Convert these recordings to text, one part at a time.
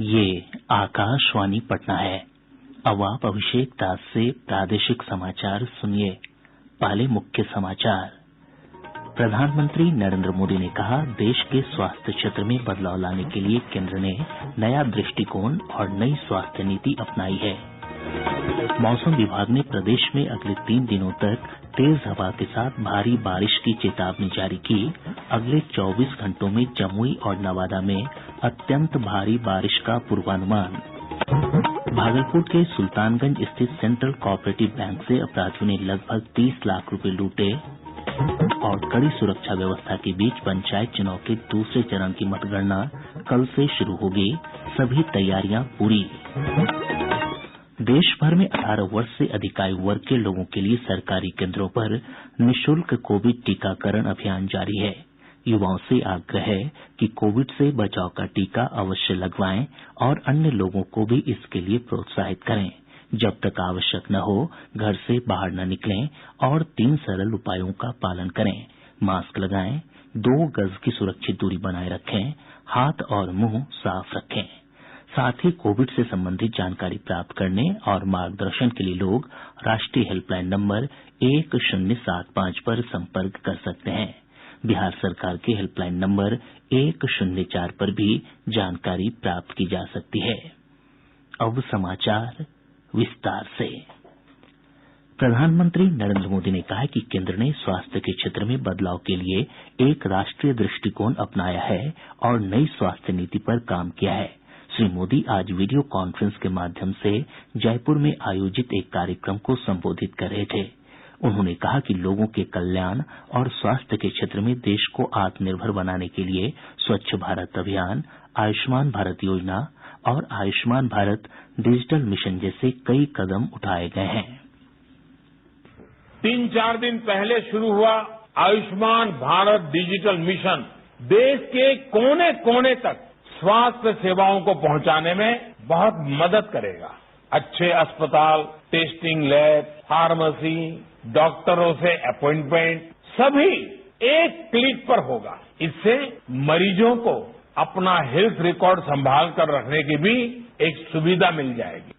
ये आकाशवाणी पटना है। अब आप अभिषेक दास से प्रादेशिक समाचार सुनिए। पहले मुख्य समाचार। प्रधानमंत्री नरेंद्र मोदी ने कहा, देश के स्वास्थ्य क्षेत्र में बदलाव लाने के लिए केंद्र ने नया दृष्टिकोण और नई स्वास्थ्य नीति अपनाई है। मौसम विभाग ने प्रदेश में अगले 3 दिनों तक तेज हवा के साथ भारी बारिश की चेतावनी जारी की। अगले 24 घंटों में जमुई और नवादा में अत्यंत भारी बारिश का पूर्वानुमान। भागलपुर के सुल्तानगंज स्थित सेंट्रल कोऑपरेटिव बैंक से अपराधियों ने लगभग 30 लाख रुपए लूटे। और कड़ी सुरक्षा व्यवस्था के बीच पंचायत चुनाव के दूसरे चरण की मतगणना कल से शुरू होगी। सभी तैयारियां पूरी। देश भर में 18 वर्ष से अधिक आयु वर्ग के लोगों के लिए सरकारी केंद्रों पर निःशुल्क कोविड टीकाकरण अभियान जारी है। युवाओं से आग्रह है कि कोविड से बचाव का टीका अवश्य लगवाएं और अन्य लोगों को भी इसके लिए प्रोत्साहित करें। जब तक आवश्यक न हो, घर से बाहर न निकलें और 3 सरल उपायों का पालन करें। मास्क लगाएं, 2 गज की सुरक्षित दूरी बनाए रखें, हाथ और मुंह साफ रखें। साथ ही कोविड से संबंधित जानकारी प्राप्त करने और मार्गदर्शन के लिए लोग राष्ट्रीय हेल्पलाइन नंबर 1075 पर संपर्क कर सकते हैं। बिहार सरकार के हेल्पलाइन नंबर 104 पर भी जानकारी प्राप्त की जा सकती है। अब समाचार विस्तार से। प्रधानमंत्री नरेंद्र मोदी ने कहा है कि केंद्र ने स्वास्थ्य के क्षेत्र में बदलाव के लिए एक राष्ट्रीय दृष्टिकोण अपनाया है और नई स्वास्थ्य नीति पर काम किया है। श्री मोदी आज वीडियो कॉन्फ्रेंस के माध्यम से जयपुर में आयोजित एक कार्यक्रम को संबोधित कर रहे थे। उन्होंने कहा कि लोगों के कल्याण और स्वास्थ्य के क्षेत्र में देश को आत्मनिर्भर बनाने के लिए स्वच्छ भारत अभियान, आयुष्मान भारत योजना और आयुष्मान भारत डिजिटल मिशन जैसे कई कदम उठाए गए हैं। 3-4 दिन पहले शुरू हुआ आयुष्मान भारत डिजिटल मिशन देश के कोने कोने तक स्वास्थ्य सेवाओं को पहुंचाने में बहुत मदद करेगा। अच्छे अस्पताल, टेस्टिंग लैब, फार्मेसी, डॉक्टरों से अपॉइंटमेंट सभी एक क्लिक पर होगा। इससे मरीजों को अपना हेल्थ रिकॉर्ड संभाल कर रखने की भी एक सुविधा मिल जाएगी।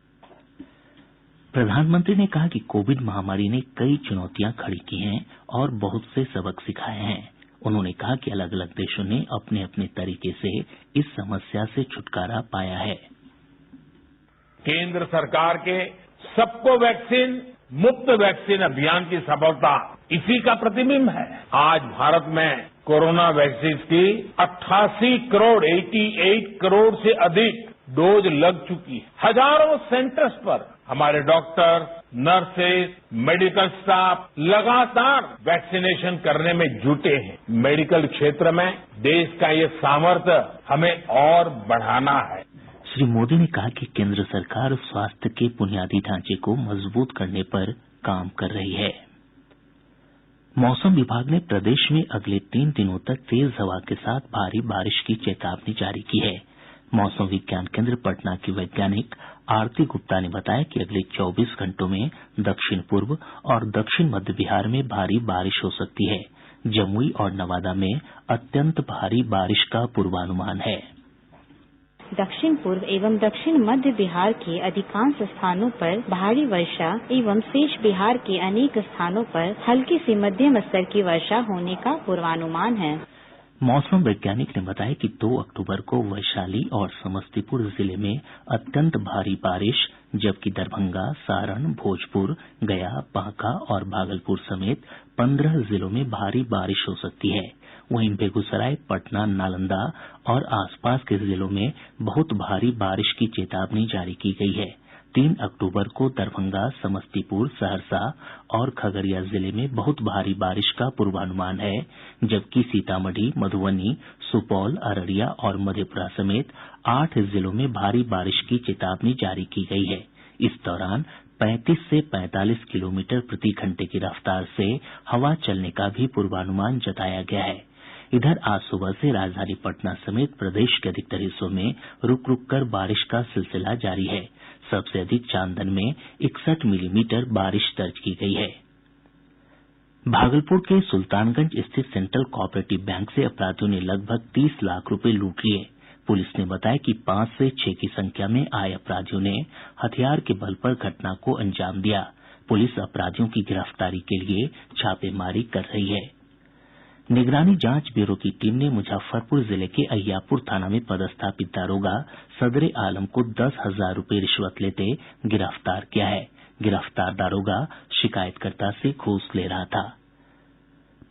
प्रधानमंत्री ने कहा कि कोविड महामारी ने कई चुनौतियां खड़ी की हैं और बहुत से सबक सिखाए हैं। उन्होंने कहा कि अलग अलग देशों ने अपने अपने तरीके से इस समस्या से छुटकारा पाया है। केंद्र सरकार के सबको वैक्सीन मुफ्त वैक्सीन अभियान की सफलता इसी का प्रतिबिंब है। आज भारत में कोरोना वैक्सीन की 88 करोड़ से अधिक डोज लग चुकी है। हजारों सेंटर्स पर हमारे डॉक्टर, नर्सेज, मेडिकल स्टाफ लगातार वैक्सीनेशन करने में जुटे हैं। मेडिकल क्षेत्र में देश का ये सामर्थ्य हमें और बढ़ाना है। श्री मोदी ने कहा कि केंद्र सरकार स्वास्थ्य के बुनियादी ढांचे को मजबूत करने पर काम कर रही है। मौसम विभाग ने प्रदेश में अगले 3 दिनों तक तेज हवा के साथ भारी बारिश की चेतावनी जारी की है। मौसम विज्ञान केंद्र पटना की वैज्ञानिक आरती गुप्ता ने बताया कि अगले 24 घंटों में दक्षिण पूर्व और दक्षिण मध्य बिहार में भारी बारिश हो सकती है। जमुई और नवादा में अत्यंत भारी बारिश का पूर्वानुमान है। दक्षिण पूर्व एवं दक्षिण मध्य बिहार के अधिकांश स्थानों पर भारी वर्षा एवं शेष बिहार के अनेक स्थानों पर हल्की से मध्यम स्तर की वर्षा होने का पूर्वानुमान है। मौसम वैज्ञानिक ने बताया कि 2 अक्टूबर को वैशाली और समस्तीपुर जिले में अत्यंत भारी बारिश, जबकि दरभंगा, सारण, भोजपुर, गया, बांका और भागलपुर समेत 15 जिलों में भारी बारिश हो सकती है। वहीं बेगूसराय, पटना, नालंदा और आसपास के जिलों में बहुत भारी बारिश की चेतावनी जारी की गई है। 3 अक्टूबर को दरभंगा, समस्तीपुर, सहरसा और खगड़िया जिले में बहुत भारी बारिश का पूर्वानुमान है, जबकि सीतामढ़ी, मधुबनी, सुपौल, अररिया और मधेपुरा समेत 8 जिलों में भारी बारिश की चेतावनी जारी की गई है। इस दौरान 35 से 45 किलोमीटर प्रति घंटे की रफ्तार से हवा चलने का भी पूर्वानुमान जताया गया है। इधर आज सुबह से राजधानी पटना समेत प्रदेश के अधिकतर हिस्सों में रुक रुक कर बारिश का सिलसिला जारी है। सबसे अधिक चांदन में 61 मिलीमीटर बारिश दर्ज की गई है। भागलपुर के सुल्तानगंज स्थित सेंट्रल कोऑपरेटिव बैंक से अपराधियों ने लगभग 30 लाख रुपए लूट लिए। पुलिस ने बताया कि 5 से 6 की संख्या में आए अपराधियों ने हथियार के बल पर घटना को अंजाम दिया। पुलिस अपराधियों की गिरफ्तारी के लिए छापेमारी कर रही है। निगरानी जांच ब्यूरो की टीम ने मुजफ्फरपुर जिले के अहियापुर थाना में पदस्थापित दारोगा सदरे आलम को 10,000 रूपये रिश्वत लेते गिरफ्तार किया है। गिरफ्तार दारोगा शिकायतकर्ता से घूस ले रहा था।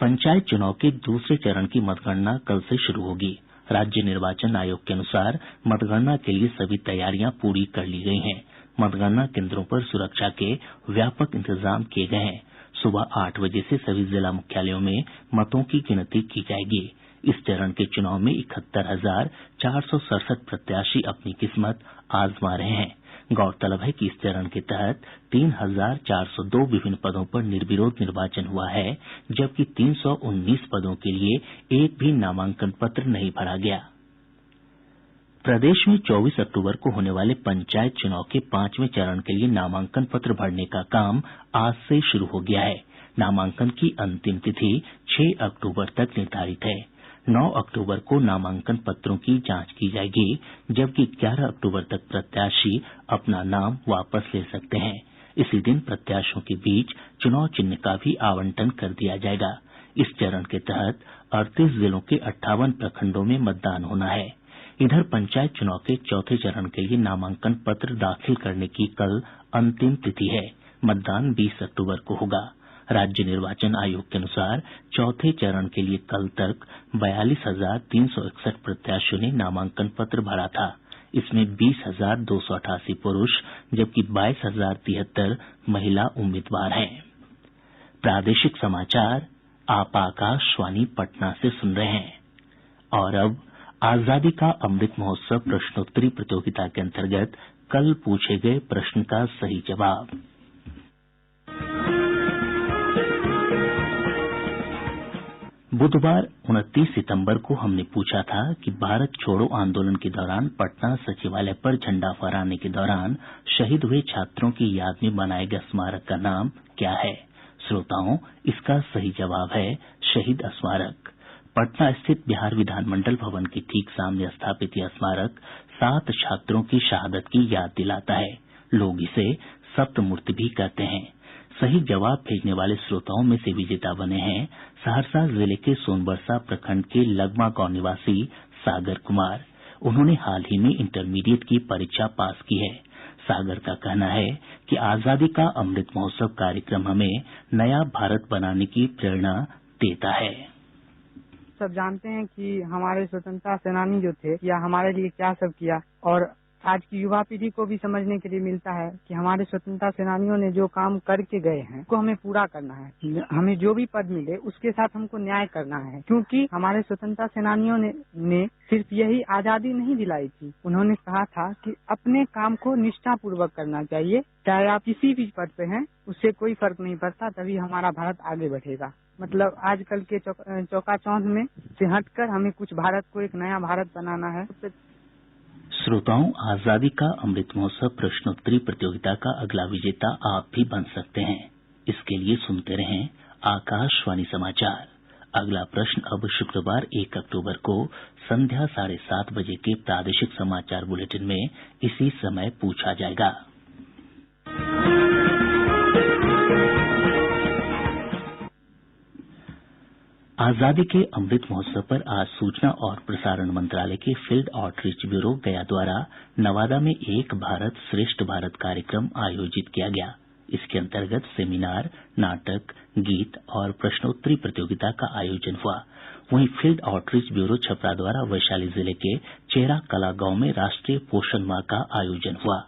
पंचायत चुनाव के दूसरे चरण की मतगणना कल से शुरू होगी। राज्य निर्वाचन आयोग के अनुसार मतगणना के लिए सभी तैयारियां पूरी कर ली गई हैं। मतगणना केन्द्रों पर सुरक्षा के व्यापक इंतजाम किये गये हैं। सुबह 8 बजे से सभी जिला मुख्यालयों में मतों की गिनती की जाएगी। इस चरण के चुनाव में 71,467 प्रत्याशी अपनी किस्मत आजमा रहे हैं। गौरतलब है कि इस चरण के तहत 3,402 विभिन्न पदों पर निर्विरोध निर्वाचन हुआ है, जबकि 319 पदों के लिए एक भी नामांकन पत्र नहीं भरा गया। प्रदेश में 24 अक्टूबर को होने वाले पंचायत चुनाव के 5वें चरण के लिए नामांकन पत्र भरने का काम आज से शुरू हो गया है। नामांकन की अंतिम तिथि 6 अक्टूबर तक निर्धारित है। 9 अक्टूबर को नामांकन पत्रों की जांच की जाएगी, जबकि 11 अक्टूबर तक प्रत्याशी अपना नाम वापस ले सकते हैं। इसी दिन प्रत्याशियों के बीच चुनाव चिन्ह का भी आवंटन कर दिया जाएगा। इस चरण के तहत 38 जिलों के 58 प्रखंडों में मतदान होना है। इधर पंचायत चुनाव के चौथे चरण के लिए नामांकन पत्र दाखिल करने की कल अंतिम तिथि है। मतदान 20 अक्टूबर को होगा। राज्य निर्वाचन आयोग के अनुसार चौथे चरण के लिए कल तक 42,361 प्रत्याशियों ने नामांकन पत्र भरा था। इसमें 20,288 पुरुष जबकि 22,073 महिला उम्मीदवार हैं। प्रादेशिक समाचार आप आकाशवाणी पटना से सुन रहे हैं। और अब आजादी का अमृत महोत्सव प्रश्नोत्तरी प्रतियोगिता के अंतर्गत कल पूछे गये प्रश्न का सही जवाब। बुधवार 29 सितंबर को हमने पूछा था कि भारत छोड़ो आंदोलन के दौरान पटना सचिवालय पर झंडा फहराने के दौरान शहीद हुए छात्रों की याद में बनाए गए स्मारक का नाम क्या है। श्रोताओं, इसका सही जवाब है शहीद स्मारक। पटना स्थित बिहार विधानमंडल भवन के ठीक सामने स्थापित यह स्मारक 7 छात्रों की शहादत की याद दिलाता है। लोग इसे सप्तमूर्ति भी कहते हैं। सही जवाब भेजने वाले श्रोताओं में से विजेता बने हैं सहरसा जिले के सोनबरसा प्रखंड के लगमा गांव निवासी सागर कुमार। उन्होंने हाल ही में इंटरमीडिएट की परीक्षा पास की है। सागर का कहना है कि आजादी का अमृत महोत्सव कार्यक्रम हमें नया भारत बनाने की प्रेरणा देता है। सब जानते हैं कि हमारे स्वतंत्रता सेनानी जो थे या हमारे लिए क्या सब किया, और आज की युवा पीढ़ी को भी समझने के लिए मिलता है कि हमारे स्वतंत्रता सेनानियों ने जो काम करके गए हैं उसको हमें पूरा करना है। हमें जो भी पद मिले उसके साथ हमको न्याय करना है, क्योंकि हमारे स्वतंत्रता सेनानियों ने सिर्फ यही आजादी नहीं दिलाई थी। उन्होंने कहा था कि अपने काम को निष्ठा पूर्वक करना चाहिए, चाहे आप किसी भी पद पे हैं, उससे कोई फर्क नहीं पड़ता, तभी हमारा भारत आगे बढ़ेगा। मतलब आजकल के चौकाचौंध में से हटकर हमें कुछ भारत को एक नया भारत बनाना है। श्रोताओं, आजादी का अमृत महोत्सव प्रश्नोत्तरी प्रतियोगिता का अगला विजेता आप भी बन सकते हैं। इसके लिए सुनते रहें आकाशवाणी समाचार। अगला प्रश्न अब शुक्रवार 1 अक्टूबर को संध्या 7:30 बजे के प्रादेशिक समाचार बुलेटिन में इसी समय पूछा जाएगा। आजादी के अमृत महोत्सव पर आज सूचना और प्रसारण मंत्रालय के फील्ड आउटरीच ब्यूरो गया द्वारा नवादा में एक भारत श्रेष्ठ भारत कार्यक्रम आयोजित किया गया। इसके अंतर्गत सेमिनार, नाटक, गीत और प्रश्नोत्तरी प्रतियोगिता का आयोजन हुआ। वहीं फील्ड आउटरीच ब्यूरो छपरा द्वारा वैशाली जिले के चेरा कला गांव में राष्ट्रीय पोषण माह का आयोजन हुआ।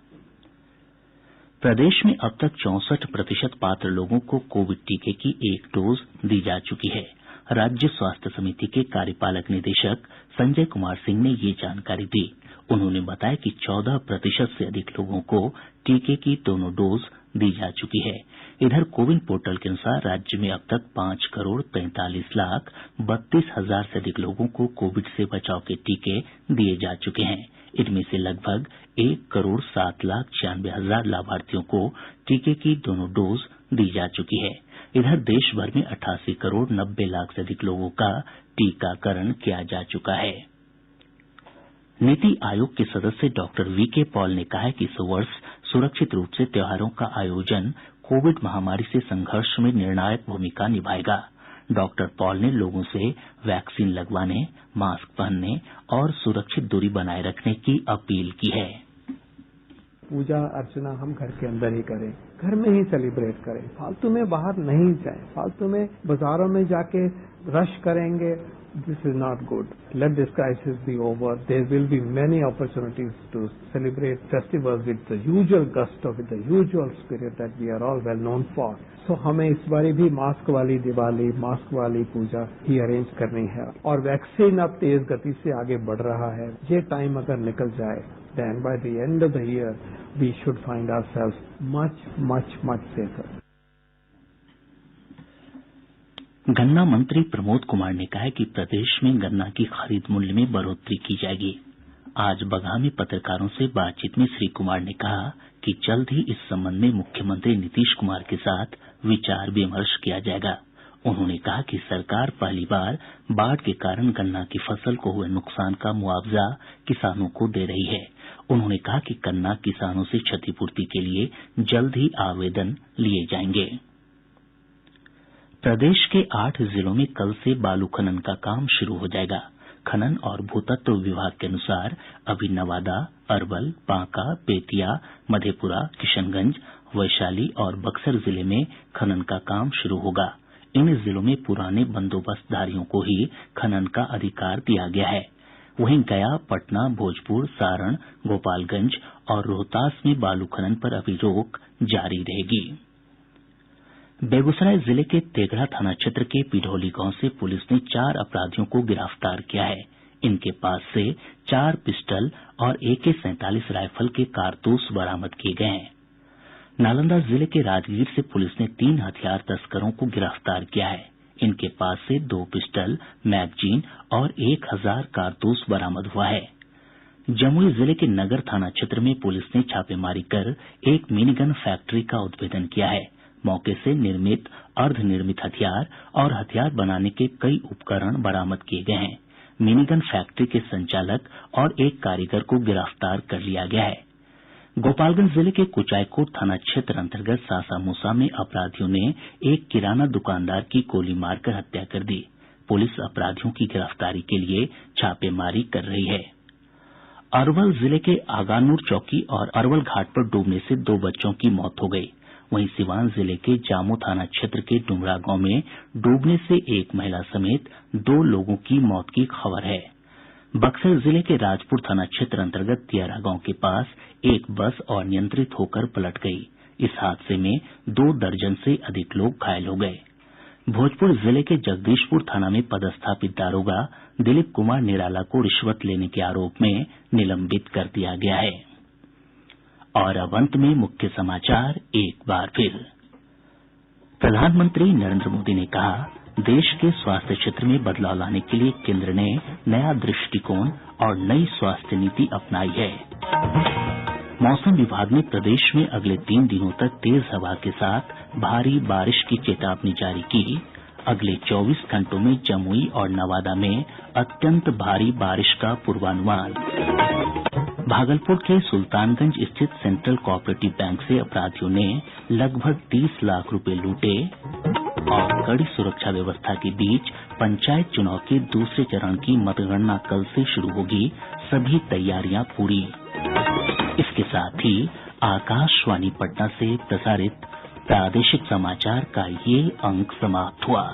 प्रदेश में अब तक 64% पात्र लोगों को कोविड टीके की 1 डोज दी जा चुकी है। राज्य स्वास्थ्य समिति के कार्यपालक निदेशक संजय कुमार सिंह ने ये जानकारी दी। उन्होंने बताया कि 14% से अधिक लोगों को टीके की दोनों डोज दी जा चुकी है। इधर कोविन पोर्टल के अनुसार राज्य में अब तक 5,43,32,000 से अधिक लोगों को कोविड से बचाव के टीके दिए जा चुके हैं। इनमें से लगभग 1,07,96,000 लाभार्थियों को टीके की दोनों डोज दी जा चुकी है। इधर देश भर में 88,90,00,000 से अधिक लोगों का टीकाकरण किया जा चुका है। नीति आयोग के सदस्य डॉक्टर वीके पॉल ने कहा है कि इस वर्ष सुरक्षित रूप से त्योहारों का आयोजन कोविड महामारी से संघर्ष में निर्णायक भूमिका निभाएगा। डॉक्टर पॉल ने लोगों से वैक्सीन लगवाने, मास्क पहनने और सुरक्षित दूरी बनाए रखने की अपील की है। पूजा अर्चना हम घर के अंदर ही करें, घर में ही सेलिब्रेट करें, फालतू में बाहर नहीं जाएं, फालतू में बाजारों में जाके रश करेंगे। This is not good. Let this crisis be over. There will be many opportunities to celebrate festivals with the usual gusto, with the usual spirit that we are all well known for. So हमें इस बारी भी mask वाली Diwali, mask वाली पूजा ही arrange करनी है। और vaccine अब तेज गति से आगे बढ़ रहा है। ये टाइम अगर निकल जाए, then by the end of the year we should find ourselves much safer. गन्ना मंत्री प्रमोद कुमार ने कहा है कि प्रदेश में गन्ना की खरीद मूल्य में बढ़ोतरी की जाएगी। आज बगहा में पत्रकारों से बातचीत में श्री कुमार ने कहा कि जल्द ही इस संबंध में मुख्यमंत्री नीतीश कुमार के साथ विचार विमर्श किया जाएगा। उन्होंने कहा कि सरकार पहली बार बाढ़ के कारण गन्ना की फसल को हुए नुकसान का मुआवजा किसानों को दे रही है। उन्होंने कहा कि गन्ना किसानों से क्षतिपूर्ति के लिए जल्द ही आवेदन लिए जाएंगे। प्रदेश के 8 जिलों में कल से बालू खनन का काम शुरू हो जाएगा। खनन और भूतत्व विभाग के अनुसार अभी नवादा, अरवल, बांका, बेतिया, मधेपुरा, किशनगंज, वैशाली और बक्सर जिले में खनन का काम शुरू होगा। इन जिलों में पुराने बंदोबस्तधारियों को ही खनन का अधिकार दिया गया है। वहीं गया, पटना, भोजपुर, सारण, गोपालगंज और रोहतास में बालू खनन पर अभी रोक जारी रहेगी। बेगूसराय जिले के तेघड़ा थाना क्षेत्र के पिढौली गांव से पुलिस ने 4 अपराधियों को गिरफ्तार किया है। इनके पास से 4 पिस्टल और AK-47 राइफल के कारतूस बरामद किए गए हैं। नालंदा जिले के राजगीर से पुलिस ने 3 हथियार तस्करों को गिरफ्तार किया है। इनके पास से 2 पिस्टल, मैगजीन और 1000 कारतूस बरामद हुआ है। जमुई जिले के नगर थाना क्षेत्र में पुलिस ने छापेमारी कर एक मिनीगन फैक्ट्री का उद्भेदन किया है। मौके से निर्मित, अर्धनिर्मित हथियार और हथियार बनाने के कई उपकरण बरामद किए गए हैं। मिनीगन फैक्ट्री के संचालक और एक कारीगर को गिरफ्तार कर लिया गया है। गोपालगंज जिले के कुचायकोट थाना क्षेत्र अंतर्गत सासामूसा में अपराधियों ने एक किराना दुकानदार की गोली मारकर हत्या कर दी। पुलिस अपराधियों की गिरफ्तारी के लिए छापेमारी कर रही है। अरवल जिले के आगानूर चौकी और अरवल घाट पर डूबने से 2 बच्चों की मौत हो गई। वहीं सीवान जिले के जामो थाना क्षेत्र के डुमरा गांव में डूबने से एक महिला समेत 2 लोगों की मौत की खबर है। बक्सर जिले के राजपुर थाना क्षेत्र अंतर्गत तियारा गांव के पास एक बस अनियंत्रित होकर पलट गई। इस हादसे में 2 दर्जन से अधिक लोग घायल हो गए। भोजपुर जिले के जगदीशपुर थाना में पदस्थापित दारोगा दिलीप कुमार निराला को रिश्वत लेने के आरोप में निलंबित कर दिया गया है। और अब अंत में मुख्य समाचार एक बार फिर। प्रधानमंत्री नरेंद्र मोदी ने कहा, देश के स्वास्थ्य क्षेत्र में बदलाव लाने के लिए केंद्र ने नया दृष्टिकोण और नई स्वास्थ्य नीति अपनाई है। मौसम विभाग ने प्रदेश में अगले 3 दिनों तक तेज हवा के साथ भारी बारिश की चेतावनी जारी की। अगले 24 घंटों में जमुई और नवादा में अत्यंत भारी बारिश का पूर्वानुमान। भागलपुर के सुल्तानगंज स्थित सेंट्रल कोऑपरेटिव बैंक से अपराधियों ने लगभग 30 लाख रुपए लूटे। और कड़ी सुरक्षा व्यवस्था के बीच पंचायत चुनाव के दूसरे चरण की मतगणना कल से शुरू होगी, सभी तैयारियां पूरी। इसके साथ ही आकाशवाणी पटना से प्रसारित प्रादेशिक समाचार का ये अंक समाप्त हुआ।